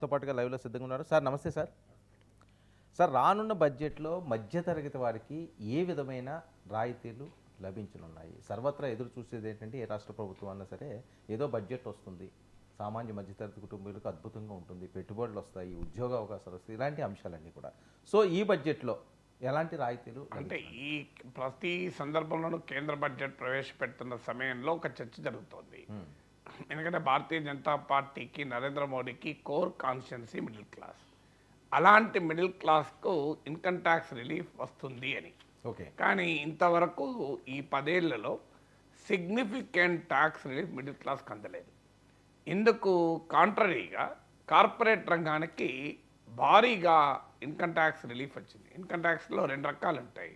తో పాటుగా లైవ్లో సిద్ధంగా ఉన్నారు. సార్ నమస్తే సార్. సార్ రానున్న బడ్జెట్లో మధ్యతరగతి వారికి ఏ విధమైన రాయితీలు లభించనున్నాయి? సర్వత్రా ఎదురు చూసేది ఏంటంటే ఏ రాష్ట్ర ప్రభుత్వం అన్నా సరే ఏదో బడ్జెట్ వస్తుంది, సామాన్య మధ్యతరగతి కుటుంబాలకు అద్భుతంగా ఉంటుంది, పెట్టుబడులు వస్తాయి, ఉద్యోగ అవకాశాలు వస్తాయి, ఇలాంటి అంశాలన్నీ కూడా. సో ఈ బడ్జెట్లో ఎలాంటి రాయితీలు అంటే ఈ ప్రతి సందర్భంలోనూ కేంద్ర బడ్జెట్ ప్రవేశపెడుతున్న సమయంలో ఒక చర్చ జరుగుతోంది. ఎందుకంటే భారతీయ జనతా పార్టీకి నరేంద్ర మోడీకి కోర్ కాన్స్టిట్యున్సీ మిడిల్ క్లాస్. అలాంటి మిడిల్ క్లాస్కు ఇన్కమ్ ట్యాక్స్ రిలీఫ్ వస్తుంది అని. ఓకే. కానీ ఇంతవరకు ఈ 10 ఏళ్లలో సిగ్నిఫికెంట్ ట్యాక్స్ రిలీఫ్ మిడిల్ క్లాస్కి అందలేదు. ఇందుకు కాంట్రరీగా కార్పొరేట్ రంగానికి భారీగా ఇన్కమ్ ట్యాక్స్ రిలీఫ్ వచ్చింది. ఇన్కమ్ ట్యాక్స్లో 2 రకాలు ఉంటాయి.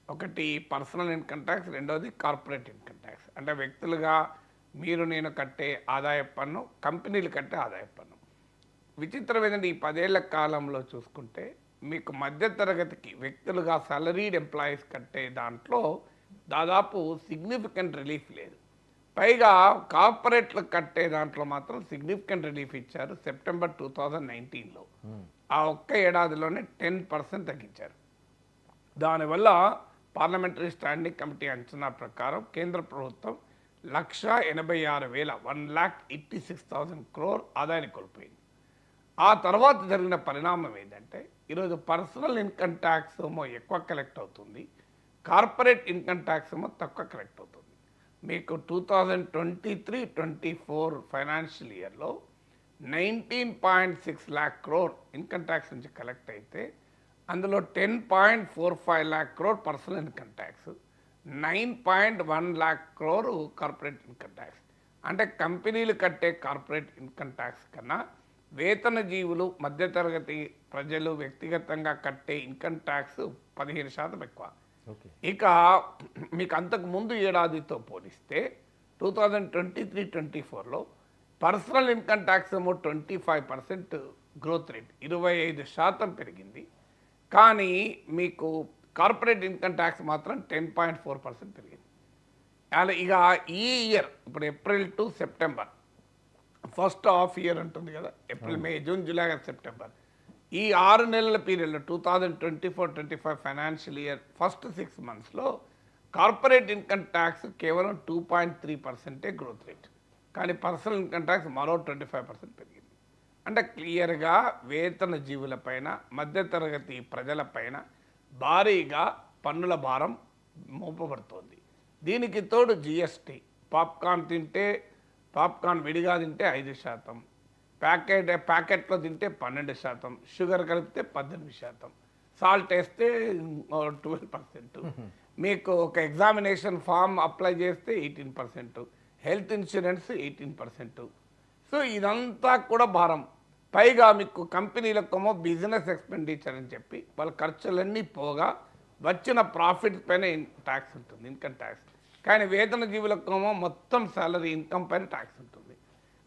ఒకటి పర్సనల్ ఇన్కమ్ ట్యాక్స్, రెండోది కార్పొరేట్ ఇన్కమ్ ట్యాక్స్. అంటే వ్యక్తులుగా మీరు నేను కట్టే ఆదాయ పన్ను, కంపెనీలు కట్టే ఆదాయ పన్ను. విచిత్రం ఏంటంటే ఈ 10 ఏళ్ల కాలంలో చూసుకుంటే మీకు మధ్యతరగతికి వ్యక్తులుగా సాలరీడ్ ఎంప్లాయీస్ కట్టే దాంట్లో దాదాపు సిగ్నిఫికెంట్ రిలీఫ్ లేదు. పైగా కార్పొరేట్లు కట్టే దాంట్లో మాత్రం సిగ్నిఫికెంట్ రిలీఫ్ ఇచ్చారు. సెప్టెంబర్ 2019లో ఆ ఒక్క ఏడాదిలోనే 10% తగ్గించారు. దానివల్ల పార్లమెంటరీ స్టాండింగ్ కమిటీ అంచనా ప్రకారం కేంద్ర ప్రభుత్వం 1,86,000 1,86,000 crore ఆదాయాన్ని కోల్పోయింది. ఆ తర్వాత జరిగిన పరిణామం ఏంటంటే ఈరోజు పర్సనల్ ఇన్కమ్ ట్యాక్స్ ఏమో ఎక్కువ కలెక్ట్ అవుతుంది, కార్పొరేట్ ఇన్కమ్ ట్యాక్స్ ఏమో తక్కువ కలెక్ట్ అవుతుంది. మీకు 2023-24 ఫైనాన్షియల్ ఇయర్లో 19.6 lakh crore ఇన్కమ్ ట్యాక్స్ నుంచి కలెక్ట్ అయితే అందులో 10.45 lakh crore personal income tax, 9.1 lakh crore corporate income tax. అంటే కంపెనీలు కట్టే కార్పొరేట్ ఇన్కమ్ ట్యాక్స్ కన్నా వేతన జీవులు, మధ్యతరగతి ప్రజలు వ్యక్తిగతంగా కట్టే ఇన్కమ్ ట్యాక్స్ 15% ఎక్కువ. ఇక మీకు అంతకు ముందు ఏడాదితో పోలిస్తే 2023-24లో పర్సనల్ ఇన్కమ్ ట్యాక్స్ ఏమో 25% గ్రోత్ రేట్, 25% పెరిగింది. కానీ మీకు కార్పొరేట్ ఇన్కమ్ ట్యాక్స్ మాత్రం 10.4% పెరిగింది. అలా ఇక ఈ ఇయర్ ఇప్పుడు April to September first half year ఉంటుంది కదా, April, May, June, July, September, ఈ 6 నెలల పీరియడ్లో 2024-25 ఫైనాన్షియల్ ఇయర్ ఫస్ట్ 6 monthsలో కార్పొరేట్ ఇన్కమ్ ట్యాక్స్ కేవలం 2.3% గ్రోత్ రేట్, కానీ పర్సనల్ ఇన్కమ్ ట్యాక్స్ మరో 25% పెరిగింది. అంటే క్లియర్గా వేతన జీవులపైన, మధ్యతరగతి ప్రజలపైన భారీగా పన్నుల భారం మోపబడుతోంది. దీనికి తోడు జిఎస్టీ, పాప్కార్న్ విడిగా తింటే 5%, ప్యాకెట్లో తింటే 12%, షుగర్ కలిపితే 18%, సాల్ట్ వేస్తే 12%, మీకు ఒక ఎగ్జామినేషన్ ఫామ్ అప్లై చేస్తే 18%, హెల్త్ ఇన్సూరెన్స్ 18%. సో ఇదంతా కూడా భారం. పైగా మీకు కంపెనీలకేమో బిజినెస్ ఎక్స్పెండిచర్ అని చెప్పి వాళ్ళ ఖర్చులన్నీ పోగా వచ్చిన ప్రాఫిట్ పైన ట్యాక్స్ ఉంటుంది, ఇన్కమ్ ట్యాక్స్. కానీ వేతన జీవులకేమో మొత్తం సాలరీ ఇన్కమ్ పైన ట్యాక్స్ ఉంటుంది.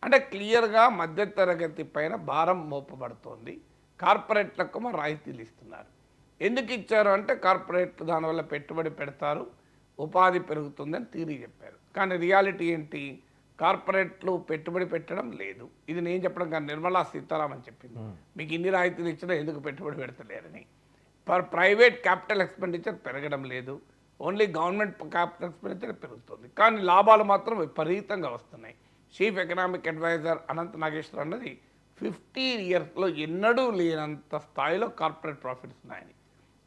అంటే క్లియర్గా మధ్యతరగతి పైన భారం మోపబడుతోంది. కార్పొరేట్లకేమో రాయితీలు ఇస్తున్నారు. ఎందుకు ఇచ్చారు అంటే కార్పొరేట్లు దానివల్ల పెట్టుబడి పెడతారు, ఉపాధి పెరుగుతుందని థియరీ చెప్పారు. కానీ రియాలిటీ ఏంటి? కార్పొరేట్లు పెట్టుబడి పెట్టడం లేదు. ఇది నేను చెప్పడం కానీ నిర్మలా సీతారామన్ చెప్పింది. మీకు ఇన్ని రాయితీలు ఇచ్చినా ఎందుకు పెట్టుబడి పెడతలేరని. ప్రైవేట్ క్యాపిటల్ ఎక్స్పెండిచర్ పెరగడం లేదు, ఓన్లీ గవర్నమెంట్ క్యాపిటల్ ఎక్స్పెండిచర్ పెరుగుతుంది. కానీ లాభాలు మాత్రం విపరీతంగా వస్తున్నాయి. Chief economic adviser Anant Nageswaran అన్నది 15 yearsలో ఎన్నడూ లేనంత స్థాయిలో కార్పొరేట్ ప్రాఫిట్స్ ఉన్నాయని.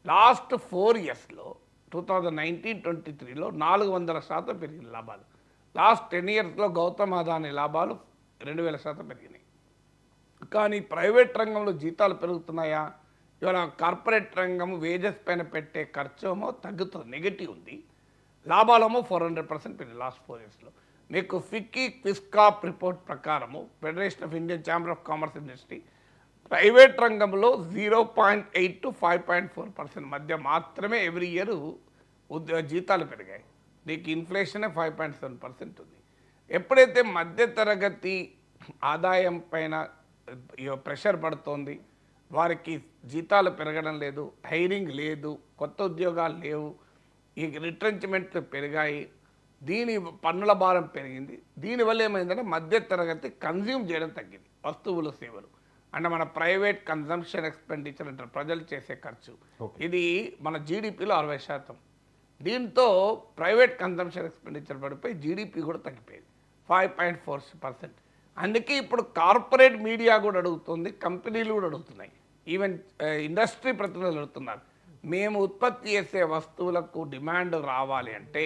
లాస్ట్ 4 yearsలో 2019-23లో 400% పెరిగిన లాభాలు. లాస్ట్ 10 yearsలో గౌతమ్ అదానీ లాభాలు 2000% పెరిగినాయి. కానీ ప్రైవేట్ రంగంలో జీతాలు పెరుగుతున్నాయా? ఇవాళ కార్పొరేట్ రంగం వేజెస్ పైన పెట్టే ఖర్చు ఏమో తగ్గుతుంది, నెగిటివ్ ఉంది. లాభాలేమో 400% పెరిగింది లాస్ట్ 4 yearsలో. మీకు ఫిక్కీ క్విస్కాప్ రిపోర్ట్ ప్రకారము, federation of Indian chamber of commerce industry, private రంగంలో 0.8 to 5.4% మధ్య మాత్రమే ఎవ్రీ ఇయర్ జీతాలు పెరిగాయి. నీకు ఇన్ఫ్లేషనే 5.7% ఉంది. ఎప్పుడైతే మధ్యతరగతి ఆదాయం పైన ప్రెషర్ పడుతోంది, వారికి జీతాలు పెరగడం లేదు, హైరింగ్ లేదు, కొత్త ఉద్యోగాలు లేవు, ఈ రిట్రెంచ్మెంట్లు పెరిగాయి, దీని పన్నుల భారం పెరిగింది. దీనివల్ల ఏమైందంటే మధ్యతరగతి కన్జ్యూమ్ చేయడం తగ్గింది, వస్తువులు సేవలు. అంటే మన ప్రైవేట్ కన్జంప్షన్ ఎక్స్పెండిచర్ అంటారు, ప్రజలు చేసే ఖర్చు. Okay. ఇది మన జీడిపిలో 60%. దీంతో ప్రైవేట్ కన్జంప్షన్ ఎక్స్పెండిచర్ పడిపోయి జీడిపి కూడా తగ్గిపోయింది 5.4%. అందుకే ఇప్పుడు కార్పొరేట్ మీడియా కూడా అడుగుతుంది, కంపెనీలు కూడా అడుగుతున్నాయి, ఈవెన్ ఇండస్ట్రీ ప్రతినిధులు అడుగుతున్నారు. మేము ఉత్పత్తి చేసే వస్తువులకు డిమాండ్ రావాలి అంటే,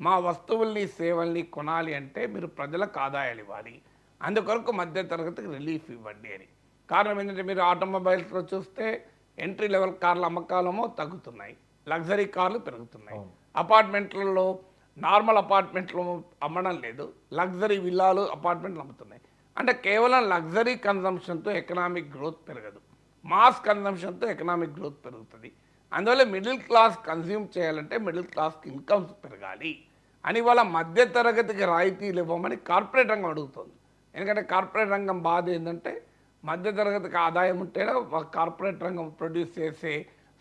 మా వస్తువుల్ని సేవల్ని కొనాలి అంటే మీరు ప్రజలకు ఆదాయాలు ఇవ్వాలి, అందుకొరకు మధ్యతరగతికి రిలీఫ్ ఇవ్వండి అని. కారణం ఏంటంటే మీరు ఆటోమొబైల్స్లో చూస్తే ఎంట్రీ లెవెల్ కార్ల అమ్మకాలమో తగ్గుతున్నాయి, లగ్జరీ కార్లు పెరుగుతున్నాయి. అపార్ట్మెంట్లలో నార్మల్ అపార్ట్మెంట్లు అమ్మడం లేదు, లగ్జరీ విల్లాలు అపార్ట్మెంట్లు అమ్ముతున్నాయి. అంటే కేవలం లగ్జరీ కన్జంప్షన్తో ఎకనామిక్ గ్రోత్ పెరగదు, మాస్ కన్జంప్షన్తో ఎకనామిక్ గ్రోత్ పెరుగుతుంది. అందువల్ల మిడిల్ క్లాస్ కన్జ్యూమ్ చేయాలంటే మిడిల్ క్లాస్కి ఇన్కమ్స్ పెరగాలి అని వాళ్ళ మధ్యతరగతికి రాయితీలు ఇవ్వమని కార్పొరేట్ రంగం అడుగుతుంది. ఎందుకంటే కార్పొరేట్ రంగం బాధ ఏంటంటే మధ్యతరగతికి ఆదాయం ఉంటేనే కార్పొరేట్ రంగం ప్రొడ్యూస్ చేసే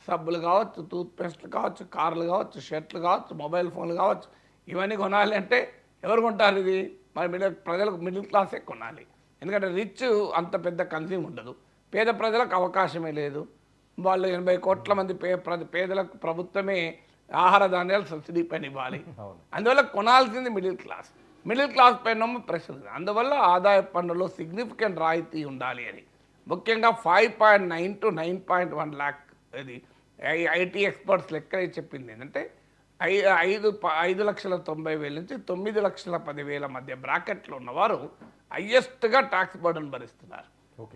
సబ్బులు కావచ్చు, టూత్పేస్ట్లు కావచ్చు, కార్లు కావచ్చు, షర్ట్లు కావచ్చు, మొబైల్ ఫోన్లు కావచ్చు, ఇవన్నీ కొనాలి అంటే ఎవరు కొంటారు? ఇది మరి ప్రజలకు మిడిల్ క్లాసే కొనాలి. ఎందుకంటే రిచ్ అంత పెద్ద కన్జ్యూమ్ ఉండదు, పేద ప్రజలకు అవకాశమే లేదు. వాళ్ళు 80 కోట్ల మంది పేదలకు ప్రభుత్వమే ఆహార ధాన్యాలు సబ్సిడీ పైన ఇవ్వాలి. అందువల్ల కొనాల్సింది మిడిల్ క్లాస్. మిడిల్ క్లాస్ పైన ప్రెషర్. అందువల్ల ఆదాయ పన్నులో సిగ్నిఫికెంట్ రాయితీ ఉండాలి అని, ముఖ్యంగా 5.9 to 9.1 lakh ఇది ఐటీ ఎక్స్పర్ట్స్ లెక్క చెప్పింది ఏంటంటే 5,90,000 నుంచి 9,10,000 మధ్య బ్రాకెట్లో ఉన్నవారు హయ్యెస్ట్గా ట్యాక్స్ బర్డన్ భరిస్తున్నారు.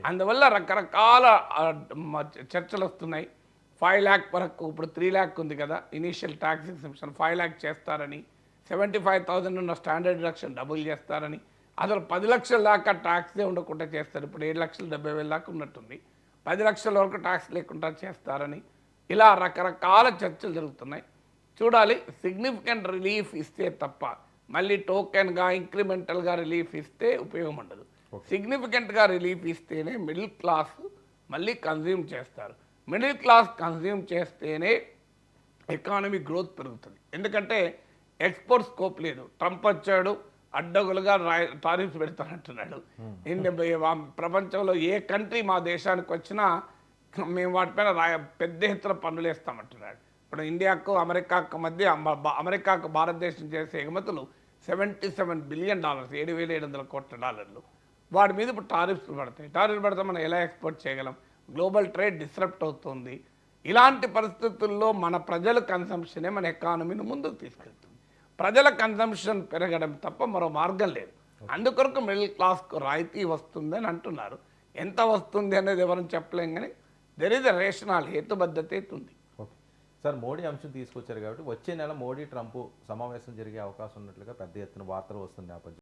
అందువల్ల రకరకాల చర్చలు వస్తున్నాయి. 5 lakh వరకు, ఇప్పుడు 3 lakh ఉంది కదా ఇనీషియల్ ట్యాక్స్ ఎగ్జంప్షన్, 5 lakh చేస్తారని, 75,000 ఉన్న స్టాండర్డ్ డిడక్షన్ డబుల్ చేస్తారని, అసలు 10 లక్షల దాకా ట్యాక్సే ఉండకుండా చేస్తారు. ఇప్పుడు 7,70,000 దాకా ఉన్నట్టుంది, 10 లక్షల వరకు ట్యాక్స్ లేకుండా చేస్తారని, ఇలా రకరకాల చర్చలు జరుగుతున్నాయి. చూడాలి, సిగ్నిఫికెంట్ రిలీఫ్ ఇస్తే తప్ప, మళ్ళీ టోకెన్గా ఇంక్రిమెంటల్గా రిలీఫ్ ఇస్తే ఉపయోగం ఉండదు. సిగ్నిఫికెంట్గా రిలీఫ్ ఇస్తేనే మిడిల్ క్లాస్ మళ్ళీ కన్జ్యూమ్ చేస్తారు. మిడిల్ క్లాస్ కన్జ్యూమ్ చేస్తేనే ఎకానమీ గ్రోత్ పెరుగుతుంది. ఎందుకంటే ఎక్స్పోర్ట్ స్కోప్ లేదు. ట్రంప్ వచ్చాడు, అడ్డగులుగా టారిఫ్స్ పెడతానంటున్నాడు. ప్రపంచంలో ఏ కంట్రీ మా దేశానికి వచ్చినా మేము వాటిపైన పెద్ద ఎత్తున పన్నులు వేస్తామంటున్నాడు. ఇప్పుడు ఇండియాకు అమెరికాకు మధ్య, అమెరికాకు భారతదేశం చేసే ఎగుమతులు $77 బిలియన్, $7,700 కోట్ల. వాటి మీద ఇప్పుడు టారిఫ్స్ పడతాయి. టారిఫ్స్ పడితే మనం ఎలా ఎక్స్పోర్ట్ చేయగలం? గ్లోబల్ ట్రేడ్ డిస్రప్ట్ అవుతుంది. ఇలాంటి పరిస్థితుల్లో మన ప్రజల కన్సంప్షనే మన ఎకానమీని ముందుకు తీసుకెళ్తుంది. ప్రజల కన్సంప్షన్ పెరగడం తప్ప మరో మార్గం లేదు. అందుకొరకు మిడిల్ క్లాస్కు రాయితీ వస్తుందని అంటున్నారు. ఎంత వస్తుంది అనేది ఎవరైనా చెప్పలేం, కానీ దెర్ ఈజ్ ఎ రేషనల్, హేతుబద్ధత ఉంది. ఓకే సార్, మోడీ అంశం తీసుకొచ్చారు కాబట్టి వచ్చే నెల మోడీ ట్రంప్ సమావేశం జరిగే అవకాశం ఉన్నట్లుగా పెద్ద ఎత్తున వార్తలు వస్తున్న నేపథ్యం